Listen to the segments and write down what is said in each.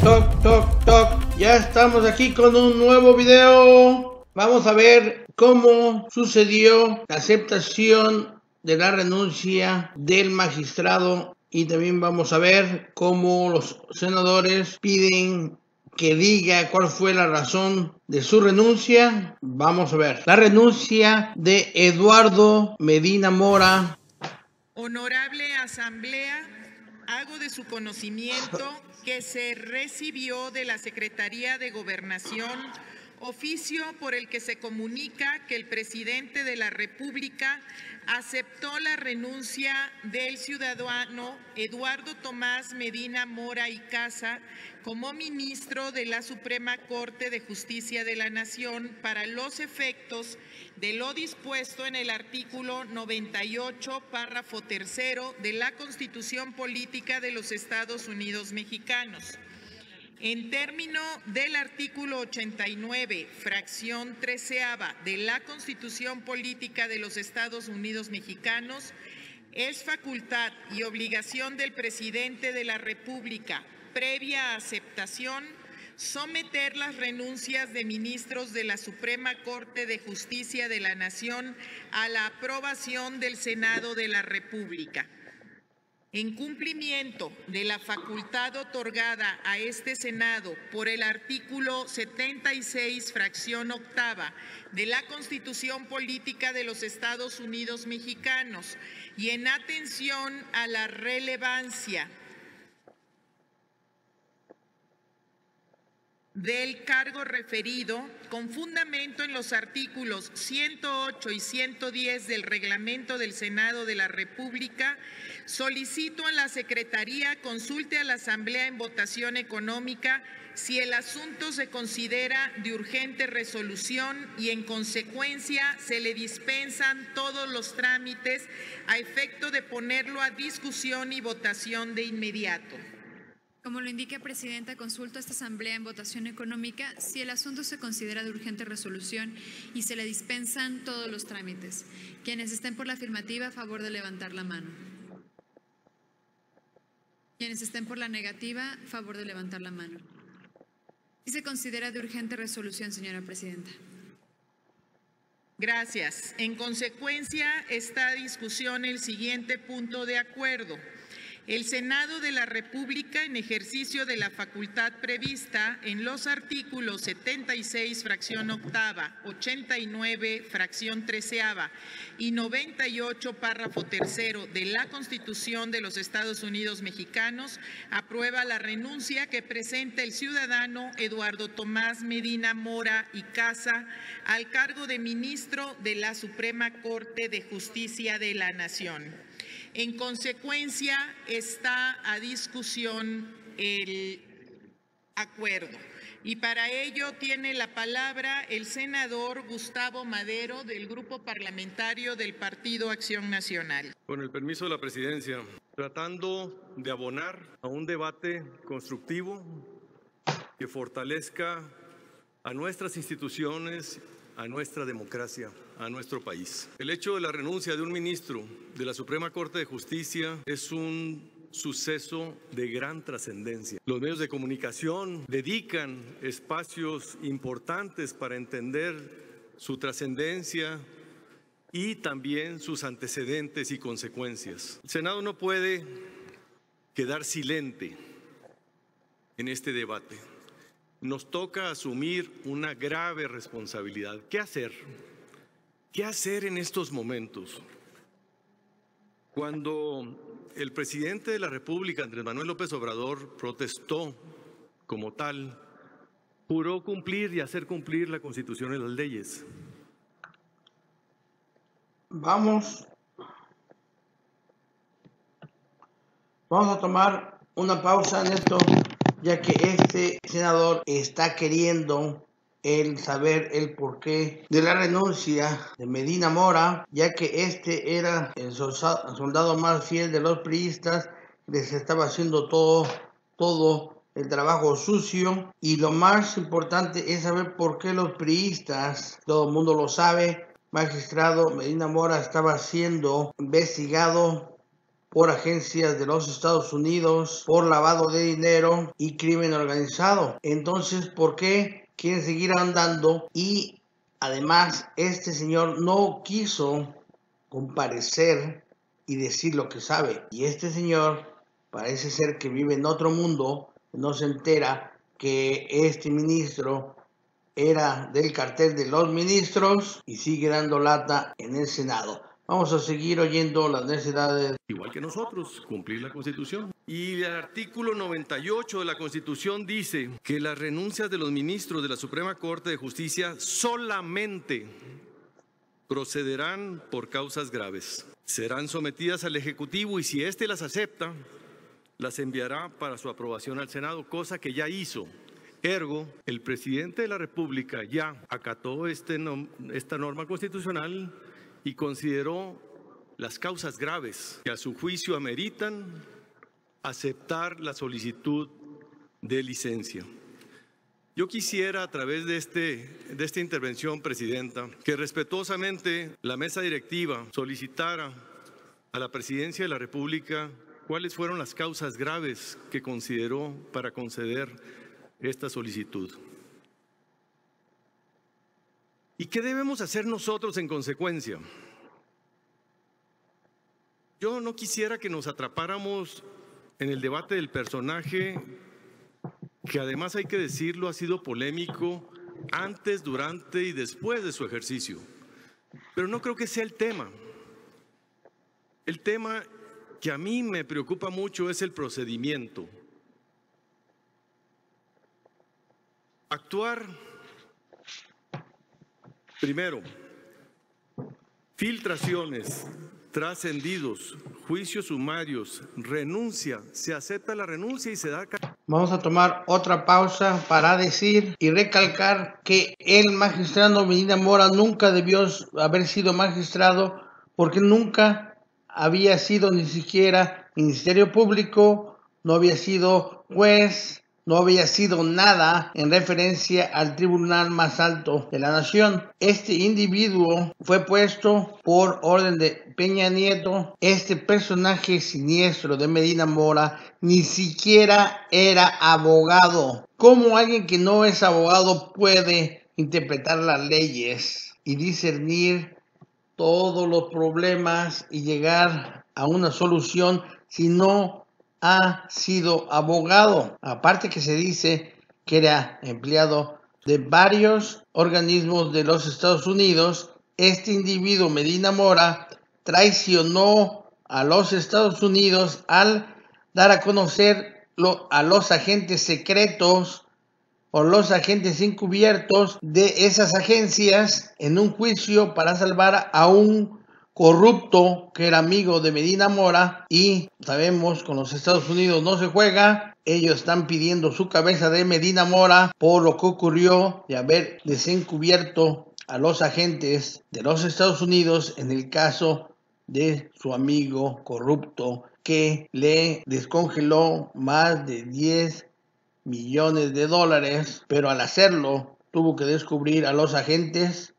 Toc, toc, toc. Ya estamos aquí con un nuevo video. Vamos a ver cómo sucedió la aceptación de la renuncia del magistrado y también vamos a ver cómo los senadores piden que diga cuál fue la razón de su renuncia. Vamos a ver. La renuncia de Eduardo Medina Mora. Honorable Asamblea, hago de su conocimiento que se recibió de la Secretaría de Gobernación oficio por el que se comunica que el presidente de la República aceptó la renuncia del ciudadano Eduardo Tomás Medina Mora y Casa como ministro de la Suprema Corte de Justicia de la Nación para los efectos de lo dispuesto en el artículo 98, párrafo tercero de la Constitución Política de los Estados Unidos Mexicanos. En término del artículo 89, fracción 13ª de la Constitución Política de los Estados Unidos Mexicanos, es facultad y obligación del presidente de la República, previa aceptación, someter las renuncias de ministros de la Suprema Corte de Justicia de la Nación a la aprobación del Senado de la República. En cumplimiento de la facultad otorgada a este Senado por el artículo 76, fracción 8ª de la Constitución Política de los Estados Unidos Mexicanos y en atención a la relevancia del cargo referido, con fundamento en los artículos 108 y 110 del Reglamento del Senado de la República, solicito a la Secretaría consulte a la Asamblea en votación económica si el asunto se considera de urgente resolución y en consecuencia se le dispensan todos los trámites a efecto de ponerlo a discusión y votación de inmediato. Como lo indica, Presidenta, consulto a esta Asamblea en votación económica si el asunto se considera de urgente resolución y se le dispensan todos los trámites. Quienes estén por la afirmativa, a favor de levantar la mano. Quienes estén por la negativa, a favor de levantar la mano. Si se considera de urgente resolución, señora Presidenta. Gracias. En consecuencia, está a discusión el siguiente punto de acuerdo. El Senado de la República, en ejercicio de la facultad prevista en los artículos 76, fracción 8ª, 89, fracción 13ª y 98, párrafo tercero de la Constitución de los Estados Unidos Mexicanos, aprueba la renuncia que presenta el ciudadano Eduardo Tomás Medina Mora y Casa al cargo de ministro de la Suprema Corte de Justicia de la Nación. En consecuencia, está a discusión el acuerdo. Y para ello tiene la palabra el senador Gustavo Madero, del Grupo Parlamentario del Partido Acción Nacional. Con el permiso de la Presidencia, tratando de abonar a un debate constructivo que fortalezca a nuestras instituciones, a nuestra democracia, a nuestro país. El hecho de la renuncia de un ministro de la Suprema Corte de Justicia es un suceso de gran trascendencia. Los medios de comunicación dedican espacios importantes para entender su trascendencia y también sus antecedentes y consecuencias. El Senado no puede quedar silente en este debate. Nos toca asumir una grave responsabilidad. ¿Qué hacer? ¿Qué hacer en estos momentos? Cuando el presidente de la República, Andrés Manuel López Obrador, protestó como tal, juró cumplir y hacer cumplir la Constitución y las leyes. Vamos a tomar una pausa en esto, ya que este senador está queriendo saber el porqué de la renuncia de Medina Mora, ya que este era el soldado más fiel de los priistas, les estaba haciendo todo el trabajo sucio, y lo más importante es saber por qué los priistas, todo el mundo lo sabe, magistrado Medina Mora estaba siendo investigado por agencias de los Estados Unidos, por lavado de dinero y crimen organizado. Entonces, ¿por qué quieren seguir andando? Y además, este señor no quiso comparecer y decir lo que sabe. Y este señor parece ser que vive en otro mundo, no se entera que este ministro era del cartel de los ministros y sigue dando lata en el Senado. Vamos a seguir oyendo las necesidades. Igual que nosotros, cumplir la Constitución. Y el artículo 98 de la Constitución dice que las renuncias de los ministros de la Suprema Corte de Justicia solamente procederán por causas graves. Serán sometidas al Ejecutivo y si éste las acepta, las enviará para su aprobación al Senado, cosa que ya hizo. Ergo, el presidente de la República ya acató esta norma constitucional y consideró las causas graves que a su juicio ameritan aceptar la solicitud de licencia. Yo quisiera, a través de esta intervención, Presidenta, que respetuosamente la mesa directiva solicitara a la Presidencia de la República cuáles fueron las causas graves que consideró para conceder esta solicitud. ¿Y qué debemos hacer nosotros en consecuencia? Yo no quisiera que nos atrapáramos en el debate del personaje, que además hay que decirlo, ha sido polémico antes, durante y después de su ejercicio. Pero no creo que sea el tema. El tema que a mí me preocupa mucho es el procedimiento. Actuar, primero, filtraciones, trascendidos, juicios sumarios, renuncia, se acepta la renuncia y se da... Vamos a tomar otra pausa para decir y recalcar que el magistrado Medina Mora nunca debió haber sido magistrado porque nunca había sido ni siquiera Ministerio Público, no había sido juez, no había sido nada en referencia al tribunal más alto de la nación. Este individuo fue puesto por orden de Peña Nieto. Este personaje siniestro de Medina Mora ni siquiera era abogado. ¿Cómo alguien que no es abogado puede interpretar las leyes y discernir todos los problemas y llegar a una solución si no ha sido abogado? Aparte que se dice que era empleado de varios organismos de los Estados Unidos, este individuo Medina Mora traicionó a los Estados Unidos al dar a conocer a los agentes secretos o los agentes encubiertos de esas agencias en un juicio para salvar a un corrupto que era amigo de Medina Mora. Y sabemos, con los Estados Unidos no se juega. Ellos están pidiendo su cabeza de Medina Mora por lo que ocurrió de haber desencubierto a los agentes de los Estados Unidos en el caso de su amigo corrupto que le descongeló más de 10 millones de dólares, pero al hacerlo tuvo que descubrir a los agentes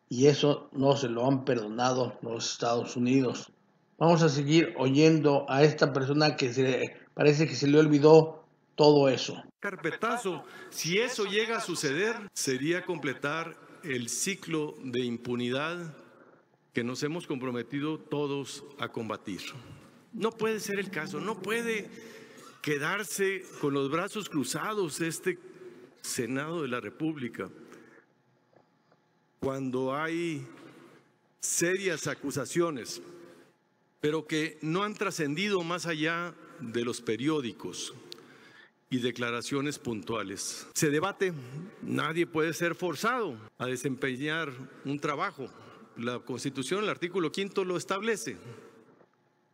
y eso no se lo han perdonado los Estados Unidos. Vamos a seguir oyendo a esta persona que parece que se le olvidó todo eso. Carpetazo, si eso llega a suceder, sería completar el ciclo de impunidad que nos hemos comprometido todos a combatir. No puede ser el caso, no puede quedarse con los brazos cruzados este Senado de la República cuando hay serias acusaciones, pero que no han trascendido más allá de los periódicos y declaraciones puntuales. Se debate, nadie puede ser forzado a desempeñar un trabajo. La Constitución, el artículo 5 lo establece,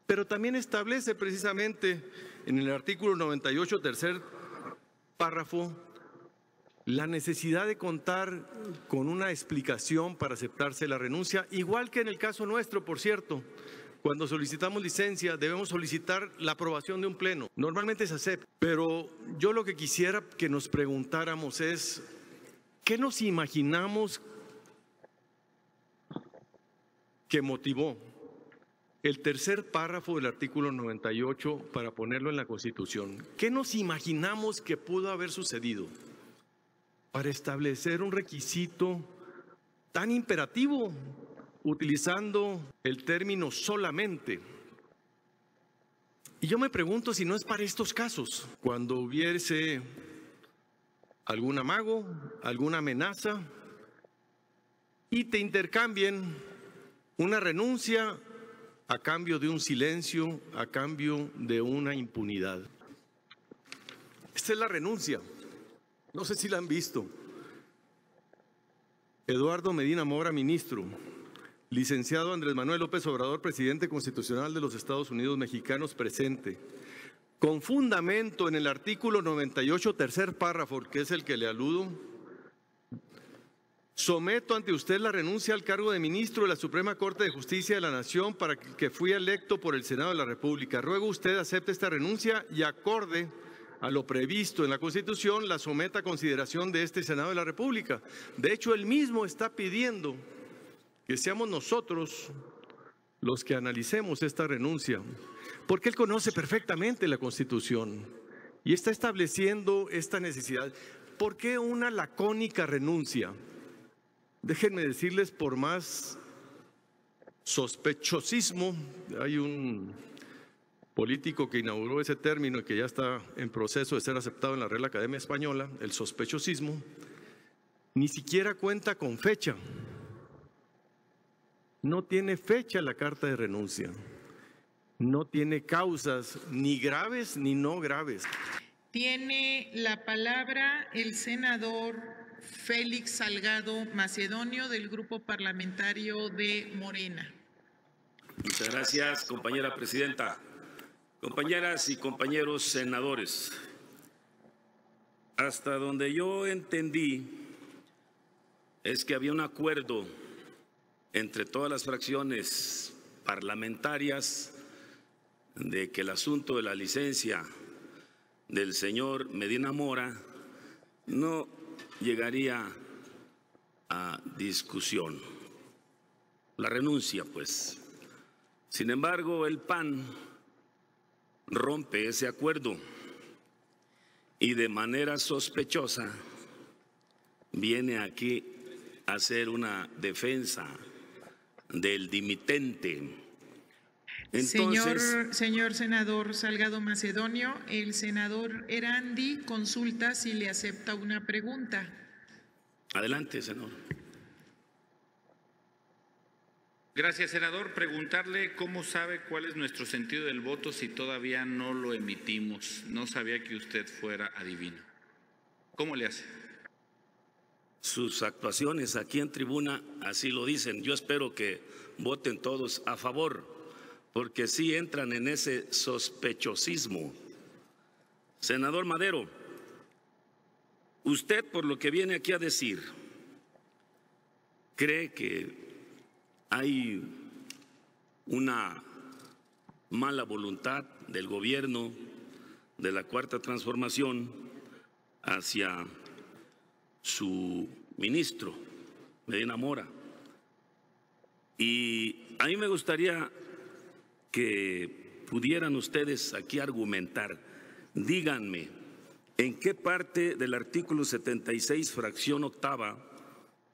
pero también establece precisamente en el artículo 98, tercer párrafo, la necesidad de contar con una explicación para aceptarse la renuncia, igual que en el caso nuestro, por cierto. Cuando solicitamos licencia debemos solicitar la aprobación de un pleno. Normalmente se acepta, pero yo lo que quisiera que nos preguntáramos es, ¿qué nos imaginamos que motivó el tercer párrafo del artículo 98 para ponerlo en la Constitución. ¿Qué nos imaginamos que pudo haber sucedido para establecer un requisito tan imperativo, utilizando el término solamente? Y yo me pregunto si no es para estos casos, cuando hubiese algún amago, alguna amenaza, y te intercambien una renuncia a cambio de un silencio, a cambio de una impunidad. Esta es la renuncia. No sé si la han visto. Eduardo Medina Mora, ministro. Licenciado Andrés Manuel López Obrador, presidente constitucional de los Estados Unidos mexicanos, presente. Con fundamento en el artículo 98, tercer párrafo, que es el que le aludo, someto ante usted la renuncia al cargo de ministro de la Suprema Corte de Justicia de la Nación para que fui electo por el Senado de la República. Ruego usted acepte esta renuncia y, acorde a lo previsto en la Constitución, la someta a consideración de este Senado de la República. De hecho, él mismo está pidiendo que seamos nosotros los que analicemos esta renuncia, porque él conoce perfectamente la Constitución y está estableciendo esta necesidad. ¿Por qué una lacónica renuncia? Déjenme decirles, por más sospechosismo, hay un político que inauguró ese término y que ya está en proceso de ser aceptado en la Real Academia Española, el sospechosismo, ni siquiera cuenta con fecha. No tiene fecha la carta de renuncia, no tiene causas ni graves ni no graves. Tiene la palabra el senador Félix Salgado Macedonio, del Grupo Parlamentario de Morena. Muchas gracias, compañera presidenta. Compañeras y compañeros senadores, hasta donde yo entendí es que había un acuerdo entre todas las fracciones parlamentarias de que el asunto de la licencia del señor Medina Mora no llegaría a discusión. La renuncia, pues. Sin embargo, el PAN rompe ese acuerdo y de manera sospechosa viene aquí a hacer una defensa del dimitente. Entonces, señor senador Salgado Macedonio, el senador Erandi consulta si le acepta una pregunta. Adelante, senador. Gracias, senador. Preguntarle cómo sabe cuál es nuestro sentido del voto si todavía no lo emitimos. No sabía que usted fuera adivino. ¿Cómo le hace? Sus actuaciones aquí en tribuna así lo dicen. Yo espero que voten todos a favor, porque sí entran en ese sospechosismo. Senador Madero, usted, por lo que viene aquí a decir, ¿cree que hay una mala voluntad del gobierno de la Cuarta Transformación hacia su ministro, Medina Mora? Y a mí me gustaría que pudieran ustedes aquí argumentar. Díganme, ¿en qué parte del artículo 76, fracción octava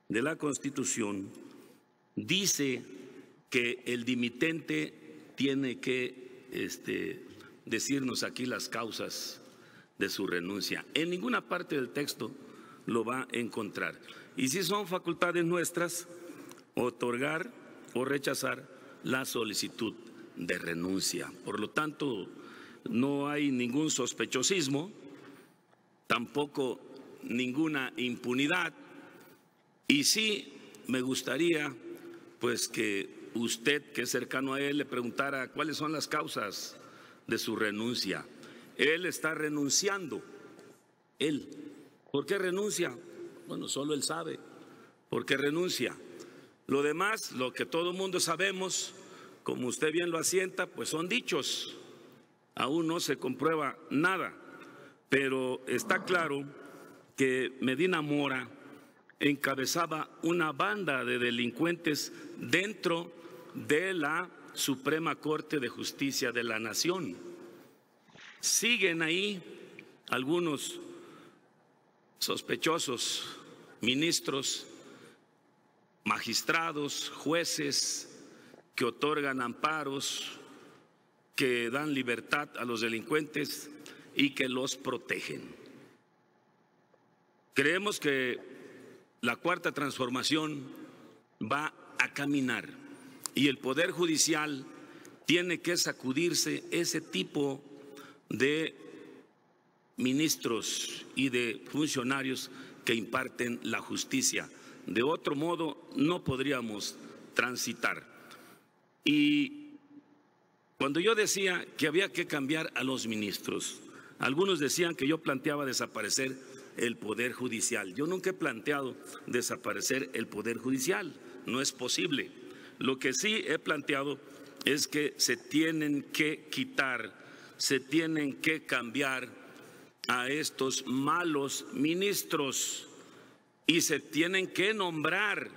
de la Constitución dice que el dimitente tiene que decirnos aquí las causas de su renuncia? En ninguna parte del texto lo va a encontrar. Y si son facultades nuestras, otorgar o rechazar la solicitud de renuncia. Por lo tanto, no hay ningún sospechosismo, tampoco ninguna impunidad, y sí me gustaría pues que usted, que es cercano a él, le preguntara cuáles son las causas de su renuncia. Él está renunciando. Él. ¿Por qué renuncia? Bueno, solo él sabe por qué renuncia. Lo demás, lo que todo el mundo sabemos, como usted bien lo asienta, pues son dichos. Aún no se comprueba nada, pero está claro que Medina Mora encabezaba una banda de delincuentes dentro de la Suprema Corte de Justicia de la Nación. Siguen ahí algunos sospechosos, ministros, magistrados, jueces que otorgan amparos, que dan libertad a los delincuentes y que los protegen. Creemos que la Cuarta Transformación va a caminar y el Poder Judicial tiene que sacudirse ese tipo de ministros y de funcionarios que imparten la justicia. De otro modo, no podríamos transitar. Y cuando yo decía que había que cambiar a los ministros, algunos decían que yo planteaba desaparecer el Poder Judicial. Yo nunca he planteado desaparecer el Poder Judicial, no es posible. Lo que sí he planteado es que se tienen que quitar, se tienen que cambiar a estos malos ministros y se tienen que nombrar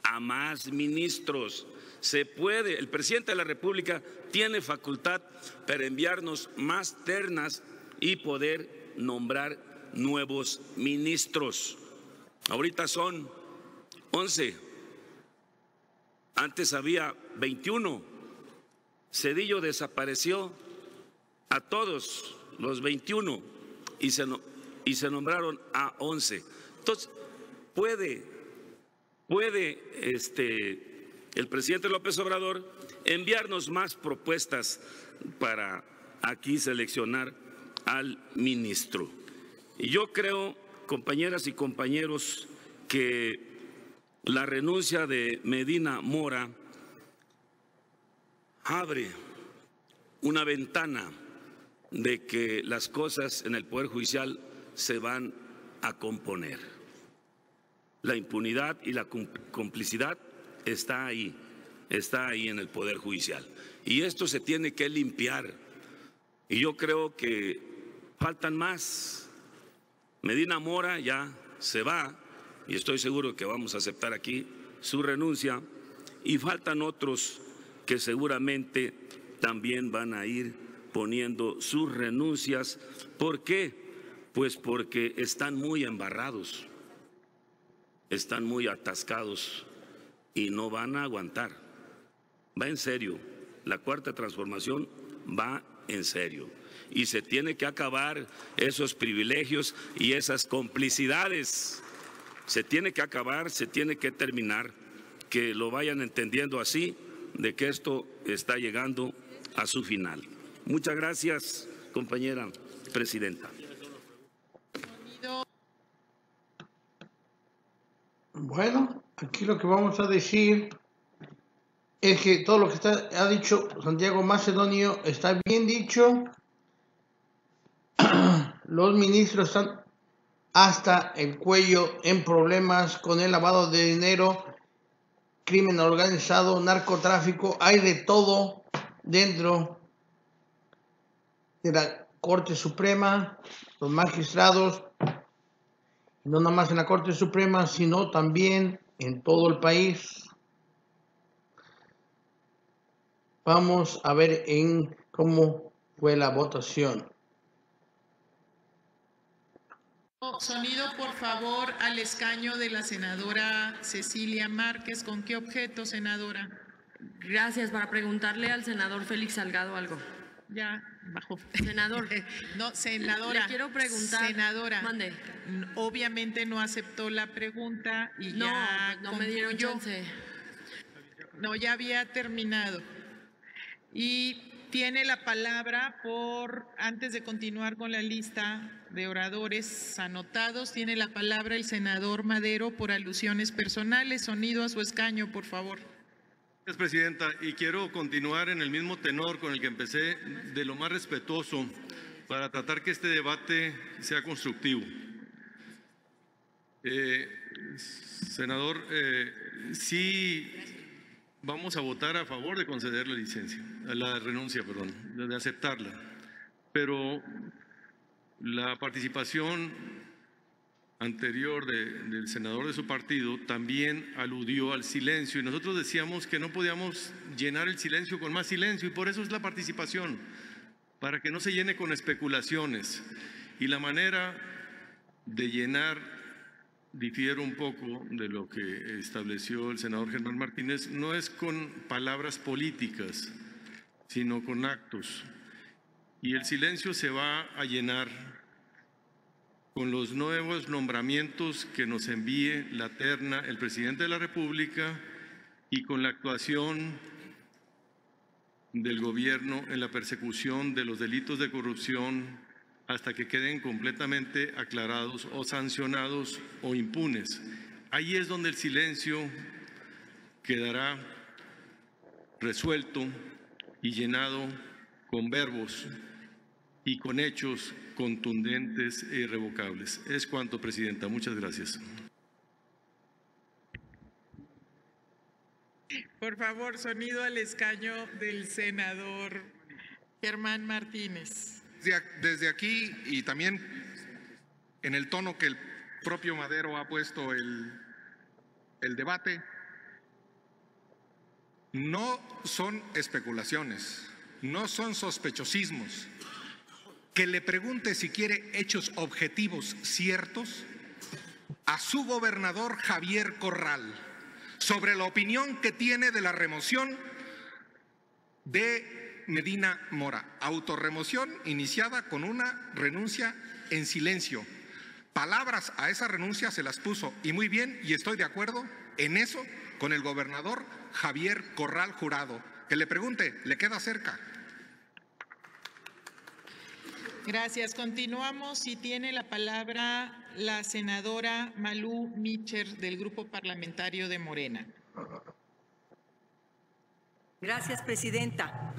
a más ministros. Se puede, el presidente de la República tiene facultad para enviarnos más ternas y poder nombrar nuevos ministros. Ahorita son 11, antes había 21. Cedillo desapareció a todos los 21 y se nombraron a 11. Entonces, puede el presidente López Obrador enviarnos más propuestas para aquí seleccionar al ministro. Y yo creo, compañeras y compañeros, que la renuncia de Medina Mora abre una ventana de que las cosas en el Poder Judicial se van a componer. La impunidad y la complicidad está ahí en el Poder Judicial. Y esto se tiene que limpiar. Y yo creo que faltan más. Medina Mora ya se va y estoy seguro que vamos a aceptar aquí su renuncia. Y faltan otros que seguramente también van a ir poniendo sus renuncias. ¿Por qué? Pues porque están muy embarrados, están muy atascados y no van a aguantar. Va en serio, la Cuarta Transformación va en serio y se tiene que acabar esos privilegios y esas complicidades. Se tiene que acabar, se tiene que terminar, que lo vayan entendiendo así, de que esto está llegando a su final. Muchas gracias, compañera presidenta. Bueno, aquí lo que vamos a decir es que todo lo que ha dicho Santiago Macedonio está bien dicho. Los ministros están hasta el cuello en problemas con el lavado de dinero, crimen organizado, narcotráfico, hay de todo dentro de la Corte Suprema, los magistrados, no nada más en la Corte Suprema, sino también en todo el país. Vamos a ver en cómo fue la votación. Sonido, por favor, al escaño de la senadora Cecilia Márquez. ¿Con qué objeto, senadora? Gracias, para preguntarle al senador Félix Salgado algo. Ya bajó. Senador. No, senadora. Le quiero preguntar. Senadora. Mande. Obviamente no aceptó la pregunta y no, ya no me dieron chance. No, ya había terminado. Y tiene la palabra antes de continuar con la lista de oradores anotados, tiene la palabra el senador Madero por alusiones personales. Sonido a su escaño, por favor. Gracias, presidenta. Y quiero continuar en el mismo tenor con el que empecé, de lo más respetuoso, para tratar que este debate sea constructivo. Senador, sí vamos a votar a favor de conceder la renuncia, de aceptarla. Pero la participación anterior del senador de su partido también aludió al silencio y nosotros decíamos que no podíamos llenar el silencio con más silencio y por eso es la participación, para que no se llene con especulaciones. Y la manera de llenar, difiere un poco de lo que estableció el senador Germán Martínez, no es con palabras políticas, sino con actos. Y el silencio se va a llenar con los nuevos nombramientos que nos envíe la terna el presidente de la República y con la actuación del gobierno en la persecución de los delitos de corrupción hasta que queden completamente aclarados o sancionados o impunes. Ahí es donde el silencio quedará resuelto y llenado con verbos y con hechos contundentes e irrevocables. Es cuanto, Presidenta. Muchas gracias. Por favor, sonido al escaño del senador Germán Martínez. Desde aquí y también en el tono que el propio Madero ha puesto el debate, no son especulaciones, no son sospechosismos. Que le pregunte si quiere hechos objetivos ciertos a su gobernador Javier Corral sobre la opinión que tiene de la remoción de Medina Mora. Autorremoción iniciada con una renuncia en silencio. Palabras a esa renuncia se las puso, y muy bien, y estoy de acuerdo en eso con el gobernador Javier Corral Jurado. Que le pregunte, le queda cerca. Gracias. Continuamos y tiene la palabra la senadora Malú Micher del Grupo Parlamentario de Morena. Gracias, Presidenta.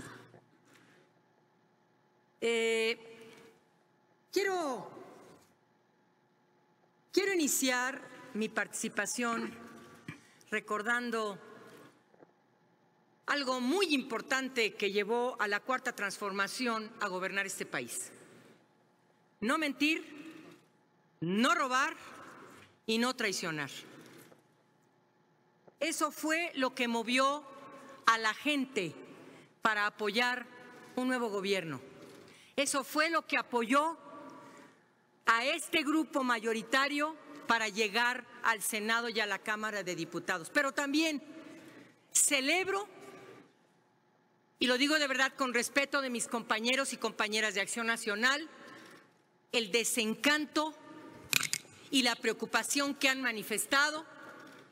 Quiero iniciar mi participación recordando algo muy importante que llevó a la Cuarta Transformación a gobernar este país. No mentir, no robar y no traicionar. Eso fue lo que movió a la gente para apoyar un nuevo gobierno. Eso fue lo que apoyó a este grupo mayoritario para llegar al Senado y a la Cámara de Diputados. Pero también celebro, y lo digo de verdad con respeto de mis compañeros y compañeras de Acción Nacional, el desencanto y la preocupación que han manifestado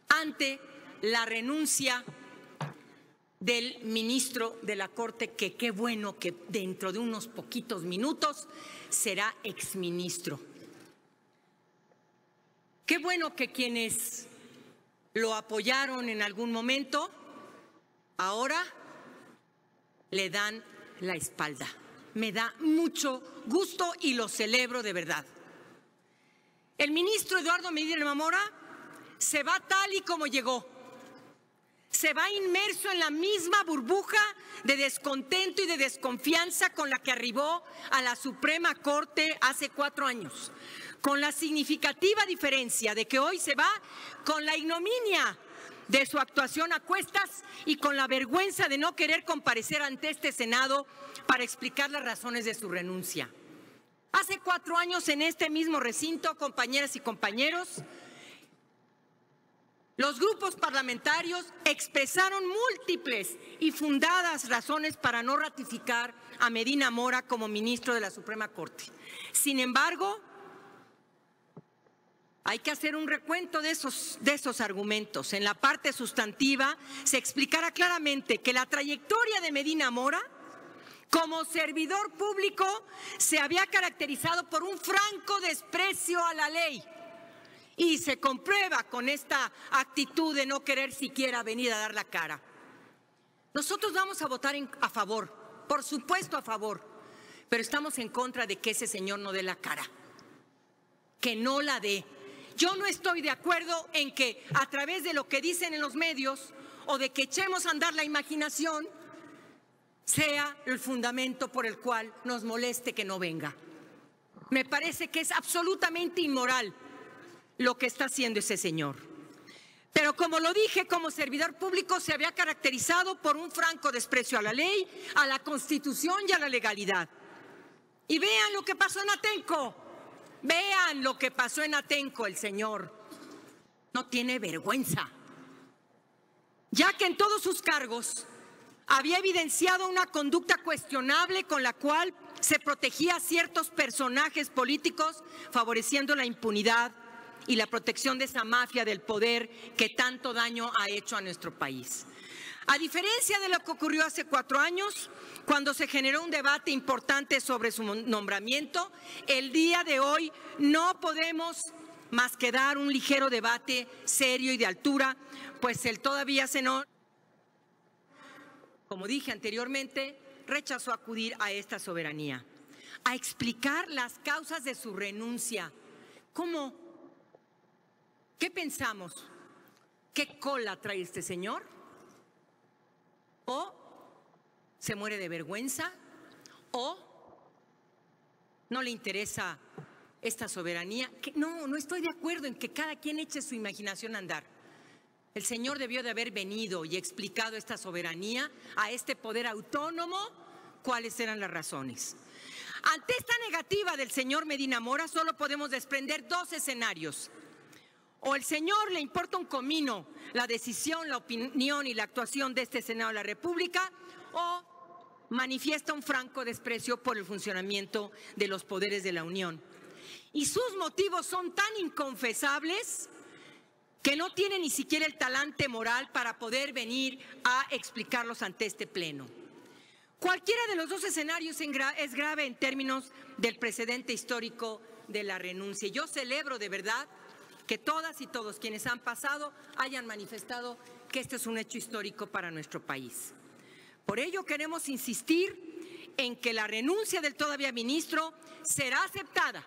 ante la renuncia del ministro de la Corte, que qué bueno que dentro de unos poquitos minutos será exministro. Qué bueno que quienes lo apoyaron en algún momento ahora le dan la espalda. Me da mucho gusto y lo celebro de verdad. El ministro Eduardo Medina Mora se va tal y como llegó. Se va inmerso en la misma burbuja de descontento y de desconfianza con la que arribó a la Suprema Corte hace 4 años, con la significativa diferencia de que hoy se va con la ignominia de su actuación a cuestas y con la vergüenza de no querer comparecer ante este Senado para explicar las razones de su renuncia. Hace 4 años en este mismo recinto, compañeras y compañeros, los grupos parlamentarios expresaron múltiples y fundadas razones para no ratificar a Medina Mora como ministro de la Suprema Corte. Sin embargo, hay que hacer un recuento de esos argumentos. En la parte sustantiva se explicará claramente que la trayectoria de Medina Mora como servidor público se había caracterizado por un franco desprecio a la ley. Y se comprueba con esta actitud de no querer siquiera venir a dar la cara. Nosotros vamos a votar a favor, por supuesto a favor, pero estamos en contra de que ese señor no dé la cara, que no la dé. Yo no estoy de acuerdo en que a través de lo que dicen en los medios o de que echemos a andar la imaginación sea el fundamento por el cual nos moleste que no venga. Me parece que es absolutamente inmoral lo que está haciendo ese señor. Pero como lo dije, como servidor público se había caracterizado por un franco desprecio a la ley, a la Constitución y a la legalidad. Y vean lo que pasó en Atenco. Vean lo que pasó en Atenco, el señor. No tiene vergüenza. Ya que en todos sus cargos había evidenciado una conducta cuestionable con la cual se protegía a ciertos personajes políticos, favoreciendo la impunidad y la protección de esa mafia del poder que tanto daño ha hecho a nuestro país. A diferencia de lo que ocurrió hace 4 años, cuando se generó un debate importante sobre su nombramiento, el día de hoy no podemos más que dar un ligero debate serio y de altura, pues el todavía senador, como dije anteriormente, rechazó acudir a esta soberanía, a explicar las causas de su renuncia. ¿Cómo? ¿Qué pensamos? ¿Qué cola trae este señor? ¿O se muere de vergüenza? ¿O no le interesa esta soberanía? No estoy de acuerdo en que cada quien eche su imaginación a andar. El señor debió de haber venido y explicado esta soberanía, a este poder autónomo, cuáles eran las razones. Ante esta negativa del señor Medina Mora, solo podemos desprender 2 escenarios. O el señor le importa un comino la decisión, la opinión y la actuación de este Senado de la República, o manifiesta un franco desprecio por el funcionamiento de los poderes de la Unión. Y sus motivos son tan inconfesables que no tiene ni siquiera el talante moral para poder venir a explicarlos ante este pleno. Cualquiera de los 2 escenarios es grave en términos del precedente histórico de la renuncia. Yo celebro de verdad que todas y todos quienes han pasado hayan manifestado que este es un hecho histórico para nuestro país. Por ello queremos insistir en que la renuncia del todavía ministro será aceptada,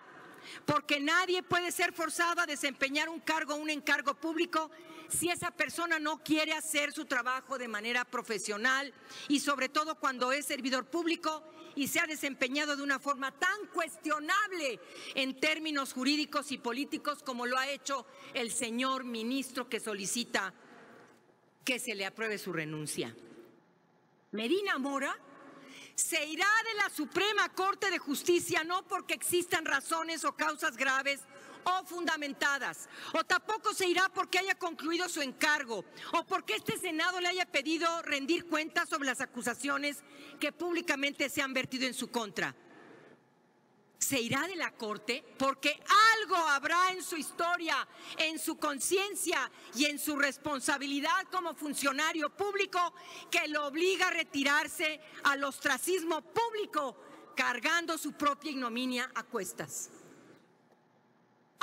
porque nadie puede ser forzado a desempeñar un encargo público si esa persona no quiere hacer su trabajo de manera profesional y sobre todo cuando es servidor público y se ha desempeñado de una forma tan cuestionable en términos jurídicos y políticos como lo ha hecho el señor ministro que solicita que se le apruebe su renuncia. Medina Mora se irá de la Suprema Corte de Justicia no porque existan razones o causas graves o fundamentadas, o tampoco se irá porque haya concluido su encargo, o porque este Senado le haya pedido rendir cuentas sobre las acusaciones que públicamente se han vertido en su contra. Se irá de la Corte porque algo habrá en su historia, en su conciencia y en su responsabilidad como funcionario público que lo obliga a retirarse al ostracismo público, cargando su propia ignominia a cuestas.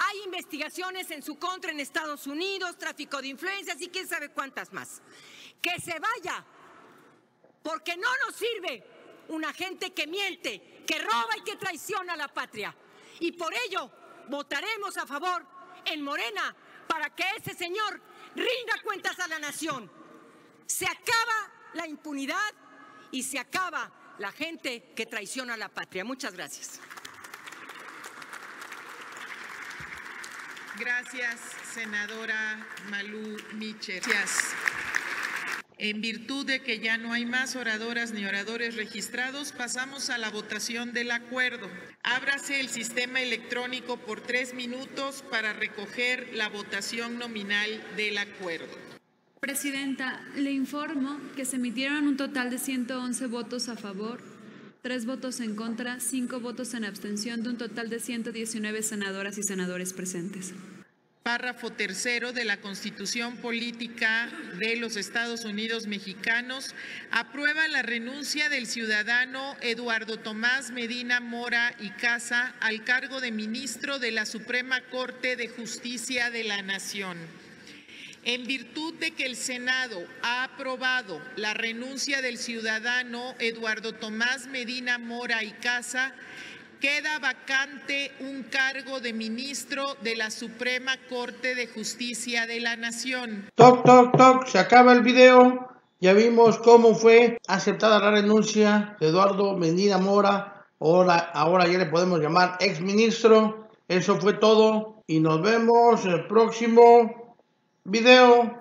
Hay investigaciones en su contra en Estados Unidos, tráfico de influencias y quién sabe cuántas más. Que se vaya, porque no nos sirve una gente que miente, que roba y que traiciona a la patria. Y por ello votaremos a favor en Morena para que ese señor rinda cuentas a la nación. Se acaba la impunidad y se acaba la gente que traiciona a la patria. Muchas gracias. Gracias, senadora Malú Micher. Gracias. En virtud de que ya no hay más oradoras ni oradores registrados, pasamos a la votación del acuerdo. Ábrase el sistema electrónico por 3 minutos para recoger la votación nominal del acuerdo. Presidenta, le informo que se emitieron un total de 111 votos a favor, 3 votos en contra, 5 votos en abstención, de un total de 119 senadoras y senadores presentes. Párrafo 3º de la Constitución Política de los Estados Unidos Mexicanos, aprueba la renuncia del ciudadano Eduardo Tomás Medina Mora y Casa al cargo de ministro de la Suprema Corte de Justicia de la Nación. En virtud de que el Senado ha aprobado la renuncia del ciudadano Eduardo Tomás Medina Mora y Casa, queda vacante un cargo de ministro de la Suprema Corte de Justicia de la Nación. Toc, toc, toc, se acaba el video. Ya vimos cómo fue aceptada la renuncia de Eduardo Medina Mora, ahora ya le podemos llamar exministro. Eso fue todo. y nos vemos en el próximo video.